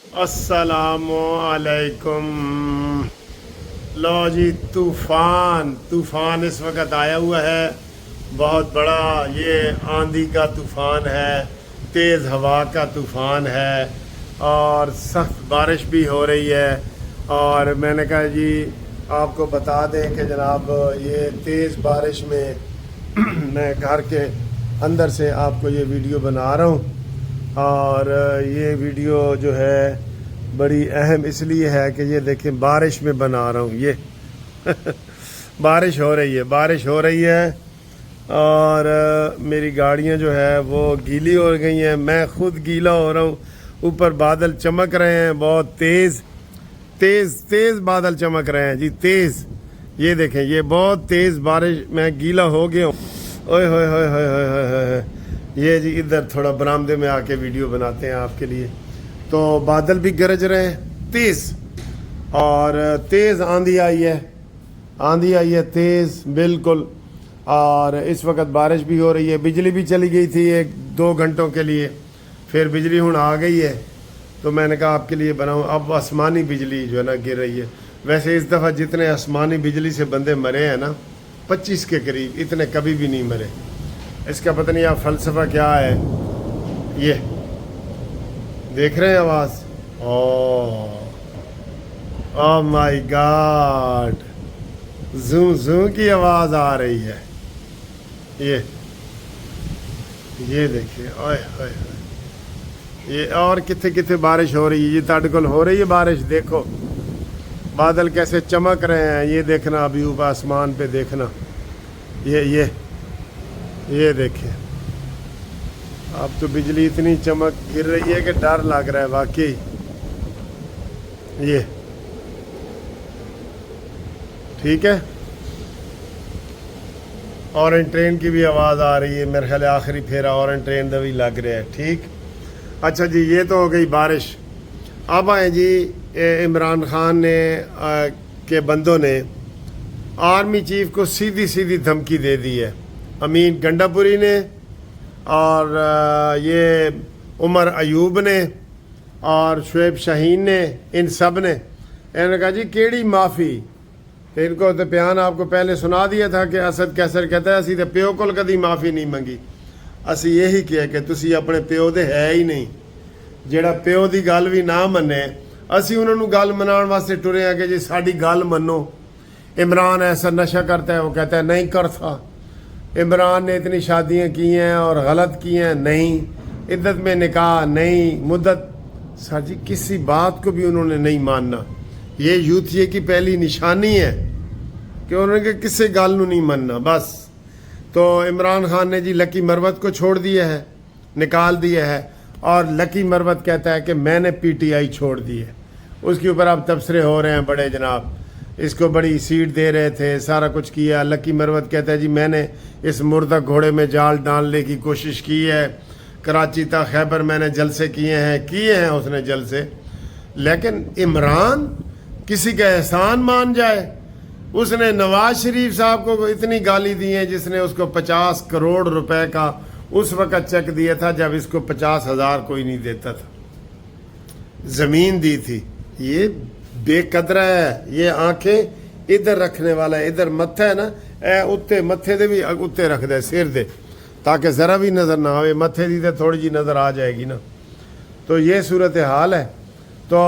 السلام علیکم۔ لو جی، طوفان اس وقت آیا ہوا ہے، بہت بڑا۔ یہ آندھی کا طوفان ہے، تیز ہوا کا طوفان ہے، اور سخت بارش بھی ہو رہی ہے۔ اور میں نے کہا جی آپ کو بتا دیں کہ جناب یہ تیز بارش میں میں گھر کے اندر سے آپ کو یہ ویڈیو بنا رہا ہوں، اور یہ ویڈیو جو ہے بڑی اہم اس لیے ہے کہ یہ دیکھیں بارش میں بنا رہا ہوں۔ یہ بارش ہو رہی ہے اور میری گاڑیاں جو ہے وہ گیلی ہو گئی ہیں، میں خود گیلا ہو رہا ہوں۔ اوپر بادل چمک رہے ہیں، بہت تیز بادل چمک رہے ہیں جی، تیز۔ یہ دیکھیں، یہ بہت تیز بارش، میں گیلا ہو گیا ہوں۔ اوئے ہوئے ہوئے ہوئے ہوئے ہوئے ہوئے۔ یہ جی ادھر تھوڑا برآمدے میں آ کے ویڈیو بناتے ہیں آپ کے لیے۔ تو بادل بھی گرج رہے ہیں تیز، اور تیز آندھی آئی ہے تیز بالکل، اور اس وقت بارش بھی ہو رہی ہے۔ بجلی بھی چلی گئی تھی 1-2 گھنٹوں کے لیے، پھر بجلی ہوں آ گئی ہے، تو میں نے کہا آپ کے لیے بناؤں۔ اب آسمانی بجلی جو ہے نا گر رہی ہے۔ ویسے اس دفعہ جتنے آسمانی بجلی سے بندے مرے ہیں نا 25 کے قریب، اتنے کبھی بھی نہیں مرے۔ اس کا پتہ نہیں آپ فلسفہ کیا ہے۔ یہ دیکھ رہے ہیں آواز؟ او مائی گاڈ، زوں کی آواز آ رہی ہے۔ یہ دیکھیں، اوئے ہوئے ہوئے۔ یہ اور کتنے بارش ہو رہی ہے، یہ تاڑکل ہو رہی ہے بارش۔ دیکھو بادل کیسے چمک رہے ہیں، یہ دیکھنا ابھی اوپر آسمان پہ دیکھنا۔ یہ دیکھیں، اب تو بجلی اتنی چمک گر رہی ہے کہ ڈر لگ رہا ہے واقعی۔ یہ ٹھیک ہے، اورنج ٹرین کی بھی آواز آ رہی ہے، میرے خیال آخری پھیرا اورنج ٹرین دا بھی لگ رہا ہے۔ ٹھیک، اچھا جی، یہ تو ہو گئی بارش۔ اب آئیں جی، عمران خان نے کے بندوں نے آرمی چیف کو سیدھی دھمکی دے دی ہے۔ امین گنڈا پوری نے اور یہ عمر ایوب نے اور شعیب شاہین نے، ان سب نے انہوں نے کہا جی کیڑی معافی۔ تو ان کو تو بیان آپ کو پہلے سنا دیا تھا کہ اسد کیسر کہتا ہے اسی تو پیو کول کدی معافی نہیں منگی۔ اسی یہی کیا کہ تسی اپنے پیو دے ہے ہی نہیں، جیڑا پیو دی گل بھی نہ منے۔ اسی انہوں نے گل منان واسطے ٹرے ہیں کہ جی ساڈی گل منو۔ عمران ایسا نشہ کرتا ہے، وہ کہتا ہے نہیں کرتا۔ عمران نے اتنی شادیاں کی ہیں اور غلط کی ہیں، نہیں۔ عدت میں نکاح نہیں، مدت سر جی کسی بات کو بھی انہوں نے نہیں ماننا۔ یہ یوتھیے کی پہلی نشانی ہے کہ انہوں نے کہ کسی گل نو نہیں ماننا بس۔ تو عمران خان نے جی لکی مروت کو چھوڑ دیا ہے، نکال دیا ہے، اور لکی مروت کہتا ہے کہ میں نے پی ٹی آئی چھوڑ دی ہے۔ اس کے اوپر اب تبصرے ہو رہے ہیں بڑے جناب، اس کو بڑی سیٹ دے رہے تھے، سارا کچھ کیا۔ لکی مروت کہتا ہے جی میں نے اس مردہ گھوڑے میں جال ڈالنے کی کوشش کی ہے، کراچی تا خیبر میں نے جلسے کیے ہیں اس نے جلسے۔ لیکن عمران کسی کا احسان مان جائے، اس نے نواز شریف صاحب کو اتنی گالی دی ہیں جس نے اس کو 50 کروڑ روپے کا اس وقت چیک دیا تھا جب اس کو 50,000 کوئی نہیں دیتا تھا، زمین دی تھی۔ یہ بے قدرہ ہے، یہ آنکھیں ادھر رکھنے والا ہے، ادھر متھا ہے نا، اے اتے متھے دے بھی اتے رکھ دے، سر دے، تاکہ ذرا بھی نظر نہ آئے، متھے دی تے تھوڑی جی نظر آ جائے گی نا۔ تو یہ صورتحال ہے۔ تو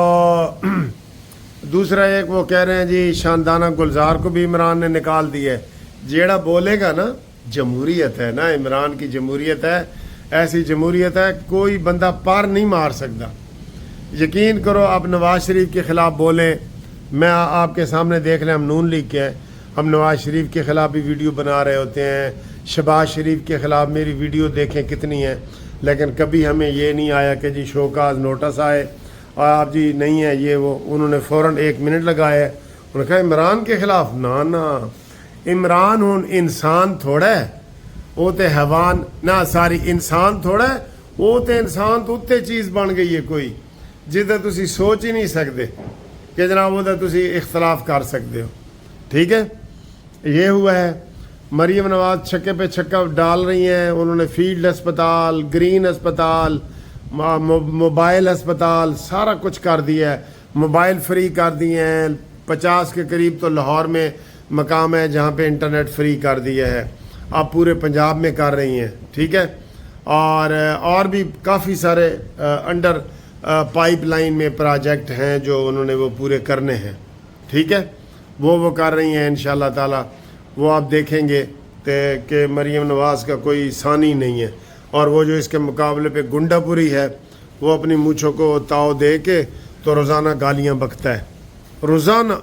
دوسرا ایک وہ کہہ رہے ہیں جی شاندانہ گلزار کو بھی عمران نے نکال دیا ہے۔ جیڑا بولے گا نا، جمہوریت ہے نا، عمران کی جمہوریت ہے، ایسی جمہوریت ہے کوئی بندہ پار نہیں مار سکتا۔ یقین کرو آپ نواز شریف کے خلاف بولیں، میں آپ کے سامنے دیکھ لیں، ہم نون لیگ کے ہیں، ہم نواز شریف کے خلاف بھی ویڈیو بنا رہے ہوتے ہیں، شہباز شریف کے خلاف میری ویڈیو دیکھیں کتنی ہے، لیکن کبھی ہمیں یہ نہیں آیا کہ جی شوکاز نوٹس آئے اور آپ جی نہیں ہے یہ وہ۔ انہوں نے فوراً 1 منٹ لگایا، انہوں نے کہا عمران کے خلاف نا عمران ہوں انسان تھوڑا ہے، وہ تے حیوان نہ، ساری انسان تھوڑا ہے، وہ تے انسان تو اتنے چیز بن گئی ہے کوئی جدھر تسی سوچ ہی نہیں سکتے کہ جناب ادھر تسی اختلاف کر سکتے ہو۔ ٹھیک ہے، یہ ہوا ہے۔ مریم نواز چھکے پہ چھکا ڈال رہی ہیں، انہوں نے فیلڈ اسپتال، گرین اسپتال، موبائل ہسپتال سارا کچھ کر دیا ہے، موبائل فری کر دیے ہیں، 50 کے قریب تو لاہور میں مقام ہے جہاں پہ انٹرنیٹ فری کر دیا ہے، آپ پورے پنجاب میں کر رہی ہیں، ٹھیک ہے، اور بھی کافی سارے انڈر پائپ لائن میں پروجیکٹ ہیں جو انہوں نے وہ پورے کرنے ہیں، ٹھیک ہے، وہ کر رہی ہیں انشاءاللہ تعالی، وہ آپ دیکھیں گے کہ مریم نواز کا کوئی ثانی نہیں ہے، اور وہ جو اس کے مقابلے پہ گنڈا پوری ہے وہ اپنی مونچھوں کو تاؤ دے کے تو روزانہ گالیاں بکتا ہے، روزانہ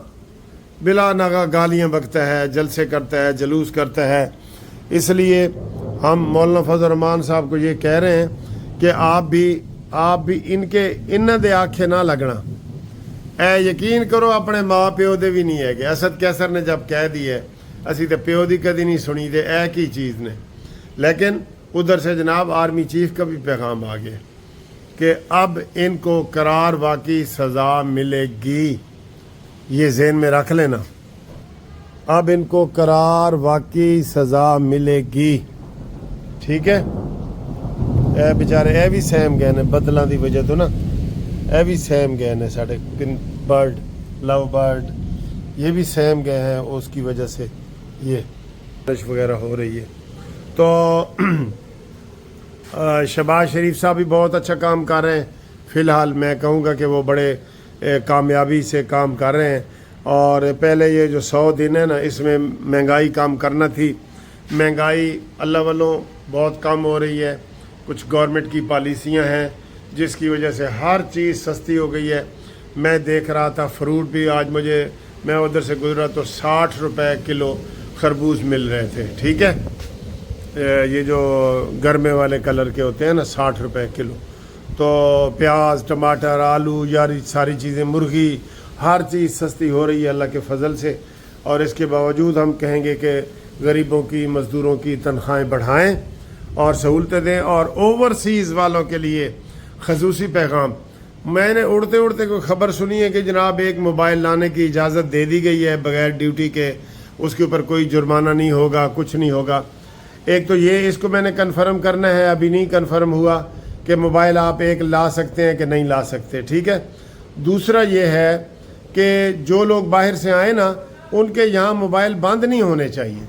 بلا ناغہ گالیاں بکتا ہے، جلسے کرتا ہے، جلوس کرتا ہے۔ اس لیے ہم مولانا فضل الرحمان صاحب کو یہ کہہ رہے ہیں کہ آپ بھی ان دے آنکھیں نہ لگنا، اے یقین کرو اپنے ماں پیو دے بھی نہیں ہے کہ اسد کیسر نے جب کہہ دی ہے اسی تے پیو دی کدی نہیں سنی دے اے کی چیز نے، لیکن ادھر سے جناب آرمی چیف کا بھی پیغام آ گیا کہ اب ان کو قرار واقعی سزا ملے گی، یہ ذہن میں رکھ لینا، اب ان کو قرار واقعی سزا ملے گی، ٹھیک ہے۔ اے بیچارے اے بھی سہم گئے نے بدلاں دی وجہ تو نا، اے بھی سہم گئے نے ساڑھے برڈ لو برڈ، یہ بھی سہم گئے ہیں اس کی وجہ سے یہ بارش وغیرہ ہو رہی ہے۔ تو شہباز شریف صاحب بھی بہت اچھا کام کر رہے ہیں، فی الحال میں کہوں گا کہ وہ بڑے کامیابی سے کام کر رہے ہیں، اور پہلے یہ جو 100 دن ہے نا اس میں مہنگائی کام کرنا تھی، مہنگائی اللہ والوں بہت کم ہو رہی ہے، کچھ گورنمنٹ کی پالیسیاں ہیں جس کی وجہ سے ہر چیز سستی ہو گئی ہے۔ میں دیکھ رہا تھا فروٹ بھی آج میں ادھر سے گزرا تو 60 روپے کلو خربوز مل رہے تھے، ٹھیک ہے، یہ جو گرمے والے کلر کے ہوتے ہیں نا 60 روپے کلو، تو پیاز ٹماٹر آلو یاری ساری چیزیں مرغی ہر چیز سستی ہو رہی ہے اللہ کے فضل سے، اور اس کے باوجود ہم کہیں گے کہ غریبوں کی مزدوروں کی تنخواہیں بڑھائیں اور سہولتیں دیں۔ اور اوورسیز والوں کے لیے خصوصی پیغام، میں نے اڑتے اڑتے کوئی خبر سنی ہے کہ جناب ایک موبائل لانے کی اجازت دے دی گئی ہے بغیر ڈیوٹی کے، اس کے اوپر کوئی جرمانہ نہیں ہوگا، کچھ نہیں ہوگا۔ ایک تو یہ اس کو میں نے کنفرم کرنا ہے، ابھی نہیں کنفرم ہوا کہ موبائل آپ ایک لا سکتے ہیں کہ نہیں لا سکتے، ٹھیک ہے۔ دوسرا یہ ہے کہ جو لوگ باہر سے آئیں نا ان کے یہاں موبائل بند نہیں ہونے چاہیے،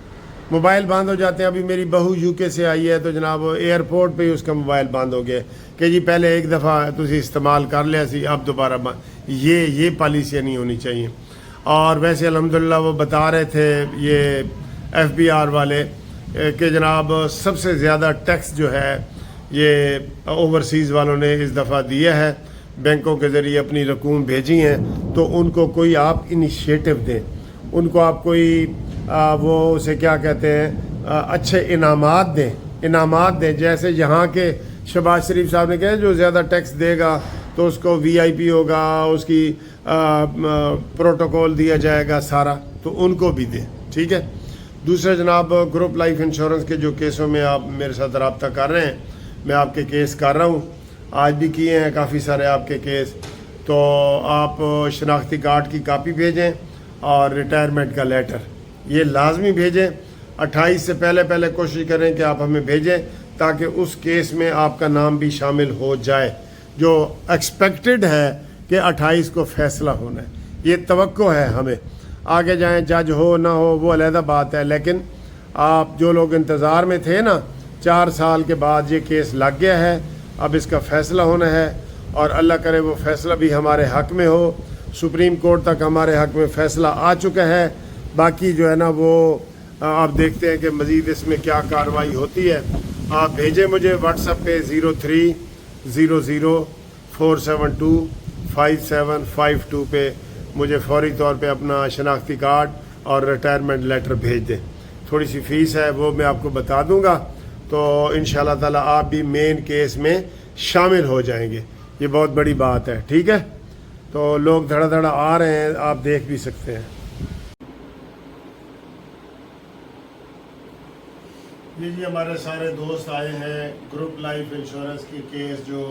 موبائل بند ہو جاتے ہیں۔ ابھی میری بہو یو کے سے آئی ہے تو جناب ایئرپورٹ پہ ہی اس کا موبائل بند ہو گیا کہ جی پہلے ایک دفعہ تسی استعمال کر لیا سی اب دوبارہ بند، یہ پالیسیاں نہیں ہونی چاہیے۔ اور ویسے الحمدللہ وہ بتا رہے تھے یہ FBR والے کہ جناب سب سے زیادہ ٹیکس جو ہے یہ اوورسیز والوں نے اس دفعہ دیا ہے، بینکوں کے ذریعے اپنی رقوم بھیجی ہیں، تو ان کو کوئی آپ انیشیٹو دیں، ان کو آپ کوئی وہ اسے کیا کہتے ہیں اچھے انعامات دیں، جیسے یہاں کے شہباز شریف صاحب نے کہا جو زیادہ ٹیکس دے گا تو اس کو VIP ہوگا، اس کی پروٹوکول دیا جائے گا سارا، تو ان کو بھی دیں، ٹھیک ہے۔ دوسرے جناب گروپ لائف انشورنس کے جو کیسوں میں آپ میرے ساتھ رابطہ کر رہے ہیں، میں آپ کے کیس کر رہا ہوں، آج بھی کیے ہیں کافی سارے آپ کے کیس، تو آپ شناختی کارڈ کی کاپی بھیجیں اور ریٹائرمنٹ کا لیٹر یہ لازمی بھیجیں، 28 سے پہلے کوشش کریں کہ آپ ہمیں بھیجیں تاکہ اس کیس میں آپ کا نام بھی شامل ہو جائے، جو ایکسپیکٹڈ ہے کہ 28 کو فیصلہ ہونا ہے، یہ توقع ہے ہمیں۔ آگے جائیں جج ہو نہ ہو وہ علیحدہ بات ہے، لیکن آپ جو لوگ انتظار میں تھے نا 4 سال کے بعد یہ کیس لگ گیا ہے، اب اس کا فیصلہ ہونا ہے، اور اللہ کرے وہ فیصلہ بھی ہمارے حق میں ہو، سپریم کورٹ تک ہمارے حق میں فیصلہ آ چکا ہے، باقی جو ہے نا وہ آپ دیکھتے ہیں کہ مزید اس میں کیا کارروائی ہوتی ہے۔ آپ بھیجیں مجھے واٹس ایپ پہ 030047255752 پہ مجھے فوری طور پہ اپنا شناختی کارڈ اور ریٹائرمنٹ لیٹر بھیج دیں، تھوڑی سی فیس ہے وہ میں آپ کو بتا دوں گا، تو انشاءاللہ تعالی آپ بھی مین کیس میں شامل ہو جائیں گے، یہ بہت بڑی بات ہے، ٹھیک ہے۔ تو لوگ دھڑا دھڑا آ رہے ہیں، آپ دیکھ بھی سکتے ہیں۔ جی ہمارے سارے دوست آئے ہیں، گروپ لائف انشورنس کی کیس جو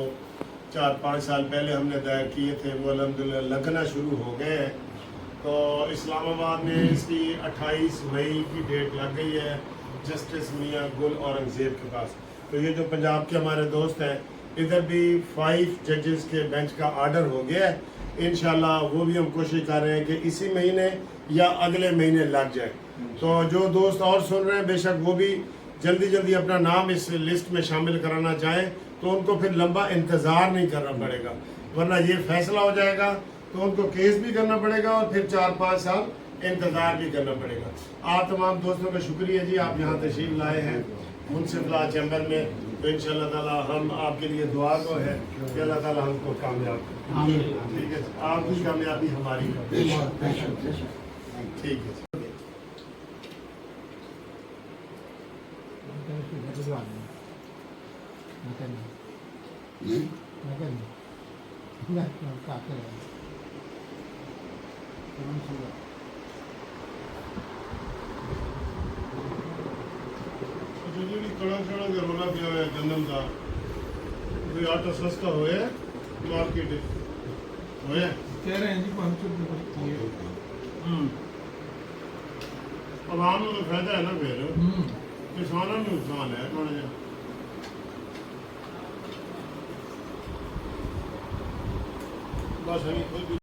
4-5 سال پہلے ہم نے دائر کیے تھے وہ الحمدللہ لگنا شروع ہو گئے ہیں، تو اسلام آباد میں اس کی 28 مئی کی ڈیٹ لگ گئی ہے جسٹس میاں گل اورنگزیب کے پاس۔ تو یہ جو پنجاب کے ہمارے دوست ہیں ادھر بھی 5 ججز کے بینچ کا آرڈر ہو گیا ہے. انشاءاللہ وہ بھی ہم کوشش کر رہے ہیں کہ اسی مہینے یا اگلے مہینے لگ جائے. تو جو دوست اور سن رہے ہیں بے شک وہ بھی جلدی جلدی اپنا نام اس لسٹ میں شامل کرانا چاہیں تو ان کو پھر لمبا انتظار نہیں کرنا پڑے گا, ورنہ یہ فیصلہ ہو جائے گا تو ان کو کیس بھی کرنا پڑے گا اور پھر 4-5 سال انتظار بھی کرنا پڑے گا. آپ تمام دوستوں کا شکریہ جی, آپ یہاں تشریف لائے ہیں منصف لا چیمبر میں. تو انشاءاللہ تعالی ہم آپ کے لیے دعا کو ہے کہ اللہ تعالی ہم کو کامیاب کرے. ٹھیک ہے, آپ کی کامیابی ہماری. ٹھیک ہے. کڑا رونا پیا ہوا گندم کا کوئی آٹا سستا ہوئے مارکیٹ ہوئے کہہ رہے ہیں جی 500 روپے. عوام کو تو فائدہ ہے نا, پھر کسانوں میں نقصان ہے تھوڑا جہا. بس